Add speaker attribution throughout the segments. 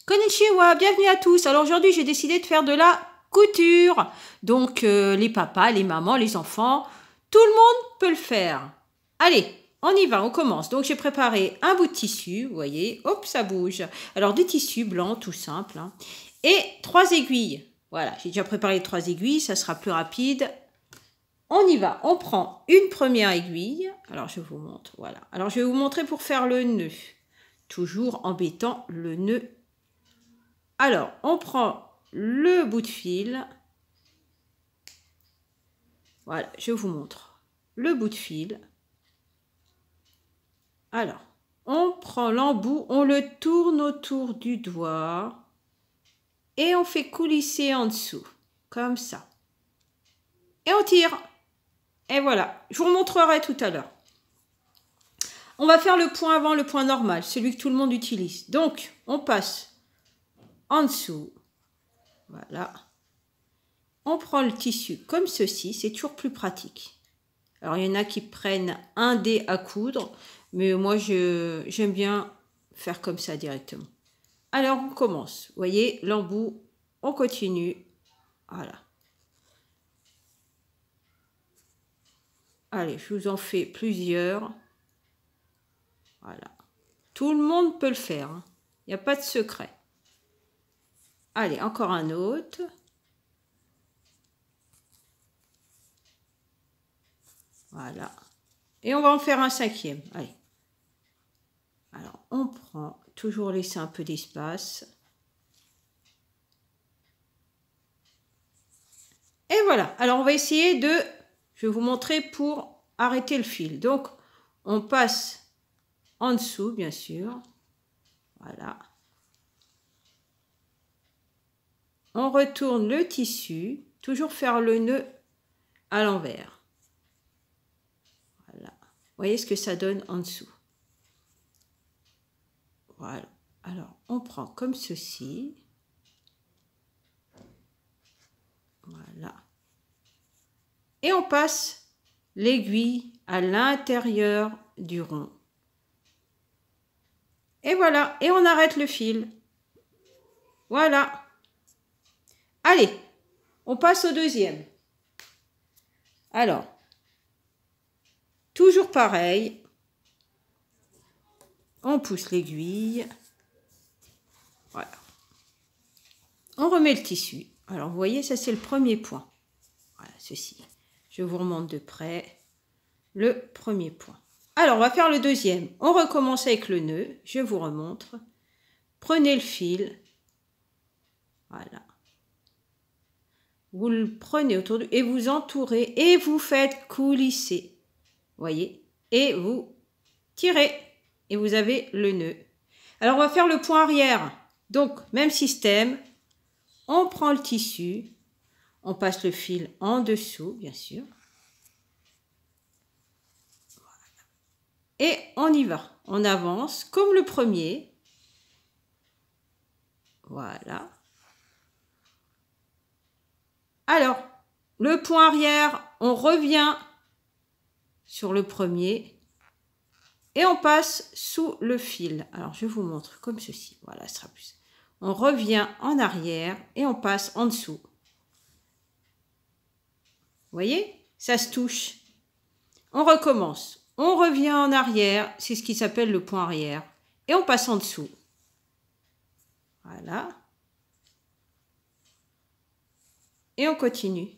Speaker 1: Konnichiwa, bienvenue à tous. Alors aujourd'hui, j'ai décidé de faire de la couture. Donc les papas, les mamans, les enfants, tout le monde peut le faire. Allez, on y va, on commence. Donc j'ai préparé un bout de tissu, vous voyez, hop, ça bouge. Alors du tissu blanc, tout simple, hein, et 3 aiguilles. Voilà, j'ai déjà préparé 3 aiguilles, ça sera plus rapide. On y va, on prend une première aiguille. Alors je vous montre, voilà. Alors je vais vous montrer pour faire le nœud. Toujours en mettant le nœud. Alors, on prend le bout de fil. Voilà, je vous montre le bout de fil. Alors, on prend l'embout, on le tourne autour du doigt et on fait coulisser en dessous, comme ça. Et on tire. Et voilà, je vous montrerai tout à l'heure. On va faire le point avant, le point normal, celui que tout le monde utilise. Donc, on passe en dessous. Voilà. On prend le tissu comme ceci, c'est toujours plus pratique. Alors, il y en a qui prennent un dé à coudre, mais moi, j'aime bien faire comme ça directement. Alors, on commence. Vous voyez, l'embout, on continue. Voilà. Allez, je vous en fais plusieurs. Voilà. Tout le monde peut le faire, hein. Il n'y a pas de secret. Allez, encore un autre. Voilà. Et on va en faire un 5e. Allez. Alors, on prend, toujours laisser un peu d'espace. Et voilà. Alors, on va essayer de... Je vais vous montrer pour arrêter le fil. Donc, on passe en dessous, bien sûr. Voilà. On retourne le tissu. Toujours faire le nœud à l'envers. Voilà. Vous voyez ce que ça donne en dessous. Voilà. Alors, on prend comme ceci. Voilà. Et on passe l'aiguille à l'intérieur du rond. Et voilà. Et on arrête le fil. Voilà. Allez, on passe au deuxième. Alors, toujours pareil. On pousse l'aiguille. Voilà. On remet le tissu. Alors, vous voyez, ça c'est le premier point. Voilà, ceci. Je vous remonte de près le premier point. Alors, on va faire le deuxième. On recommence avec le nœud. Je vous remontre. Prenez le fil. Voilà. Vous le prenez autour et vous entourez et vous faites coulisser. Voyez? Et vous tirez. Et vous avez le nœud. Alors, on va faire le point arrière. Donc, même système. On prend le tissu. On passe le fil en dessous, bien sûr. Et on y va. On avance comme le premier. Voilà. Alors, le point arrière, on revient sur le premier et on passe sous le fil. Alors, je vous montre comme ceci. Voilà, ce sera plus. On revient en arrière et on passe en dessous. Vous voyez? Ça se touche. On recommence. On revient en arrière. C'est ce qui s'appelle le point arrière. Et on passe en dessous. Voilà. Et on continue.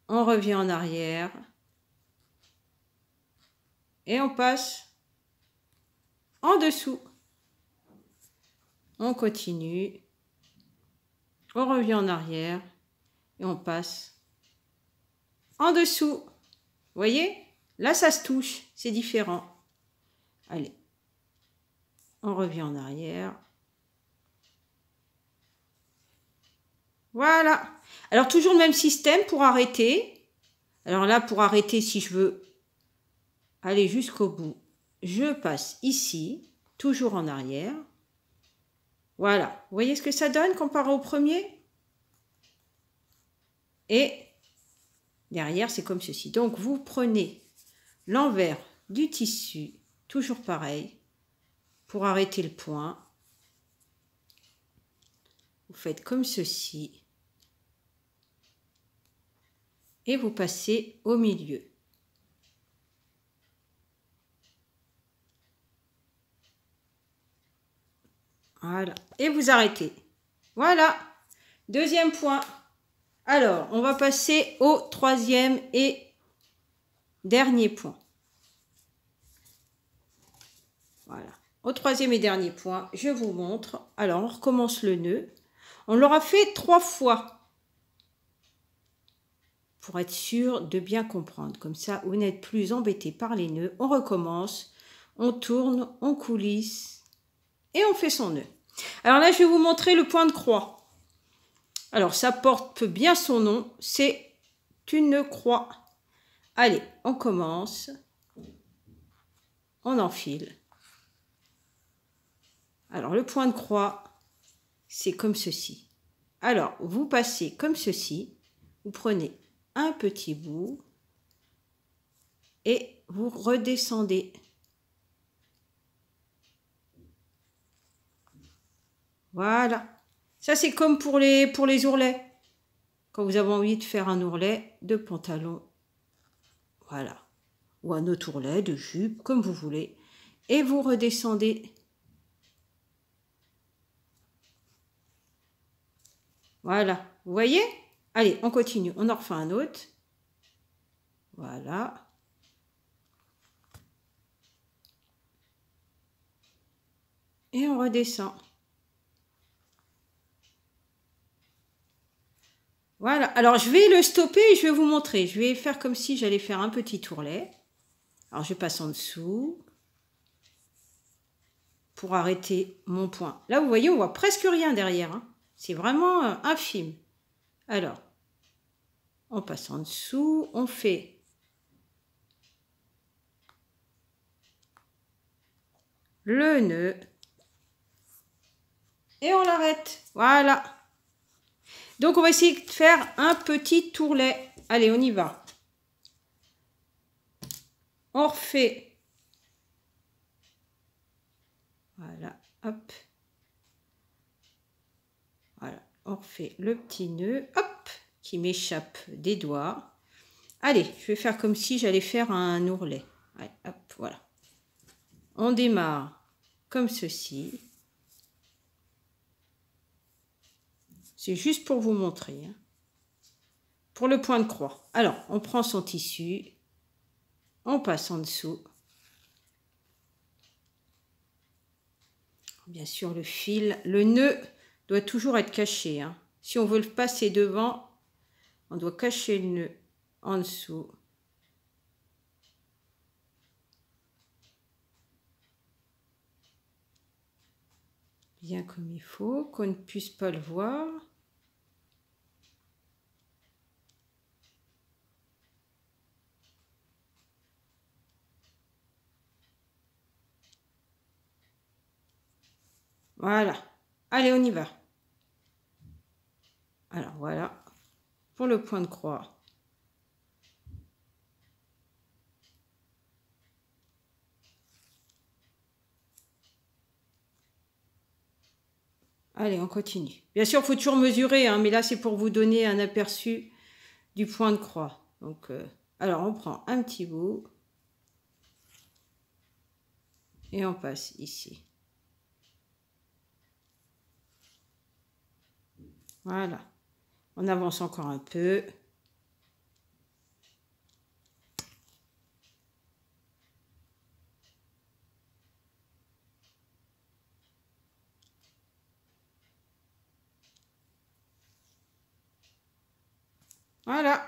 Speaker 1: On revient en arrière. Et on passe en dessous. On continue. On revient en arrière. Et on passe en dessous. Vous voyez? Là, ça se touche. C'est différent. Allez. On revient en arrière. Voilà. Alors, toujours le même système pour arrêter. Alors là, pour arrêter, si je veux aller jusqu'au bout, je passe ici, toujours en arrière. Voilà. Vous voyez ce que ça donne comparé au premier? Et derrière, c'est comme ceci. Donc, vous prenez l'envers du tissu, toujours pareil, pour arrêter le point. vous faites comme ceci. Et vous passez au milieu. Voilà. Et vous arrêtez. Voilà. Deuxième point. Alors, on va passer au troisième et dernier point. Voilà. Au troisième et dernier point, je vous montre. Alors, on recommence le nœud. On l'aura fait 3 fois. Pour être sûr de bien comprendre. Comme ça, vous n'êtes plus embêté par les nœuds. On recommence. On tourne, on coulisse. Et on fait son nœud. Alors là, je vais vous montrer le point de croix. Alors, ça porte bien son nom. C'est une croix. Allez, on commence. On enfile. Alors, le point de croix, c'est comme ceci. Alors, vous passez comme ceci. Vous prenez un petit bout et vous redescendez. Voilà. Ça, c'est comme pour les ourlets. Quand vous avez envie de faire un ourlet de pantalon. Voilà. Ou un autre ourlet de jupe, comme vous voulez. Et vous redescendez. Voilà. Vous voyez? Allez, on continue. On en refait un autre. Voilà. Et on redescend. Voilà. Alors, je vais le stopper et je vais vous montrer. Je vais faire comme si j'allais faire un petit ourlet. Alors, je passe en dessous. Pour arrêter mon point. Là, vous voyez, on voit presque rien derrière. Hein. C'est vraiment infime. Alors, on passe en dessous. On fait le nœud. Et on l'arrête. Voilà. Donc, on va essayer de faire un petit ourlet. Allez, on y va. On refait. Voilà, hop. Voilà, on refait le petit nœud, hop, qui m'échappe des doigts. Allez, je vais faire comme si j'allais faire un ourlet. Allez, hop, voilà. On démarre comme ceci. C'est juste pour vous montrer. Hein. Pour le point de croix. Alors, on prend son tissu. On passe en dessous. Bien sûr, le fil, le nœud doit toujours être caché. Hein. Si on veut le passer devant, on doit cacher le nœud en dessous. Bien comme il faut, qu'on ne puisse pas le voir. Voilà. Allez, on y va. Alors, voilà. Pour le point de croix. Allez, on continue. Bien sûr, il faut toujours mesurer, hein, mais là, c'est pour vous donner un aperçu du point de croix. Donc, alors, on prend un petit bout. Et on passe ici. Voilà. On avance encore un peu. Voilà.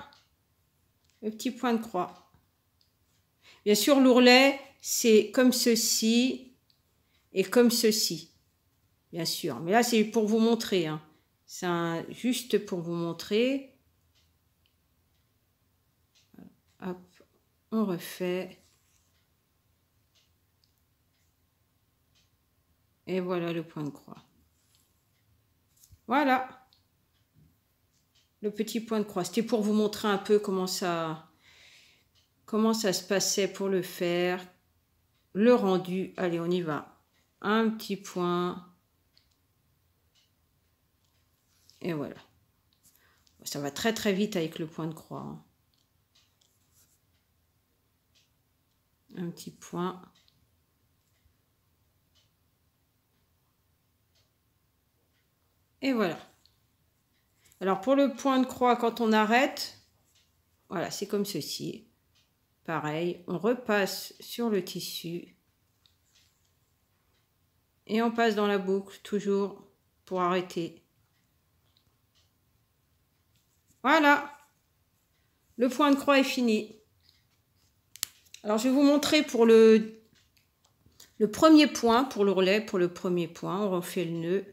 Speaker 1: Le petit point de croix. Bien sûr, l'ourlet, c'est comme ceci et comme ceci. Bien sûr. Mais là, c'est pour vous montrer. Hein. C'est juste pour vous montrer. Hop, on refait. Et voilà le point de croix. Voilà. Le petit point de croix. C'était pour vous montrer un peu comment ça se passait pour le faire. Le rendu. Allez, on y va. Un petit point. Et voilà. Ça va très très vite avec le point de croix. Hein. Un petit point. Et voilà. Alors pour le point de croix, quand on arrête, voilà, c'est comme ceci. Pareil, on repasse sur le tissu. Et on passe dans la boucle, toujours pour arrêter. Voilà. Le point de croix est fini. Alors je vais vous montrer pour le premier point, pour l'ourlet, pour le premier point. On refait le nœud.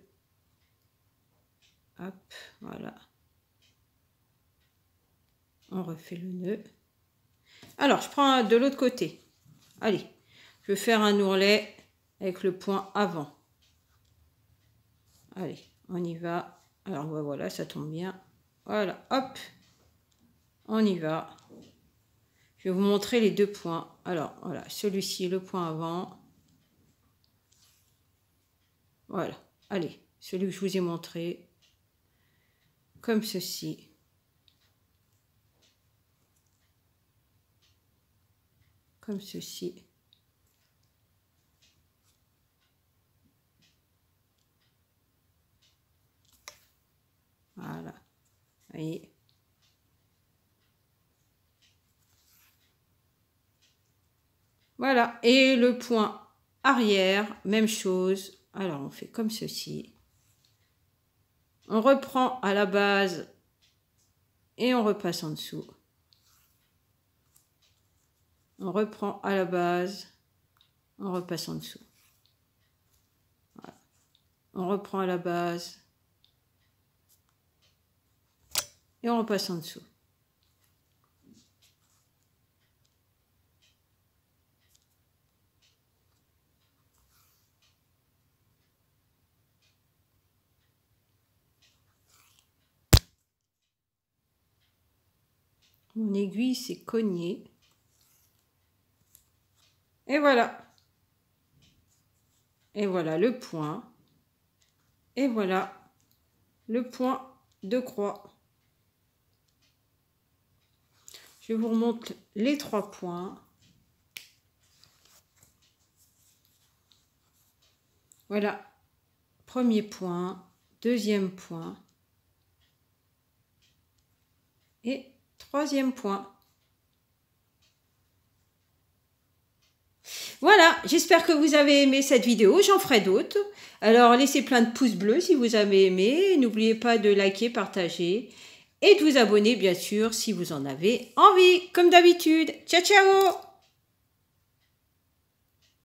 Speaker 1: Hop, voilà. On refait le nœud. Alors, je prends de l'autre côté. Allez, je vais faire un ourlet avec le point avant. Allez, on y va. Alors, voilà, ça tombe bien. Voilà, hop. On y va. Je vais vous montrer les deux points. Alors, voilà, celui-ci, le point avant. Voilà, allez, celui que je vous ai montré. Comme ceci. Comme ceci. Voilà. Vous voyez. Voilà. Et le point arrière, même chose. Alors, on fait comme ceci. On reprend à la base et on repasse en dessous. On reprend à la base, on repasse en dessous. Voilà. On reprend à la base et on repasse en dessous. Mon aiguille s'est cognée. Et voilà. Et voilà le point. Et voilà le point de croix. Je vous remonte les 3 points. Voilà. Premier point, deuxième point. Et 3e point. Voilà, j'espère que vous avez aimé cette vidéo, j'en ferai d'autres. Alors laissez plein de pouces bleus si vous avez aimé, n'oubliez pas de liker, partager et de vous abonner bien sûr si vous en avez envie, comme d'habitude. Ciao ciao!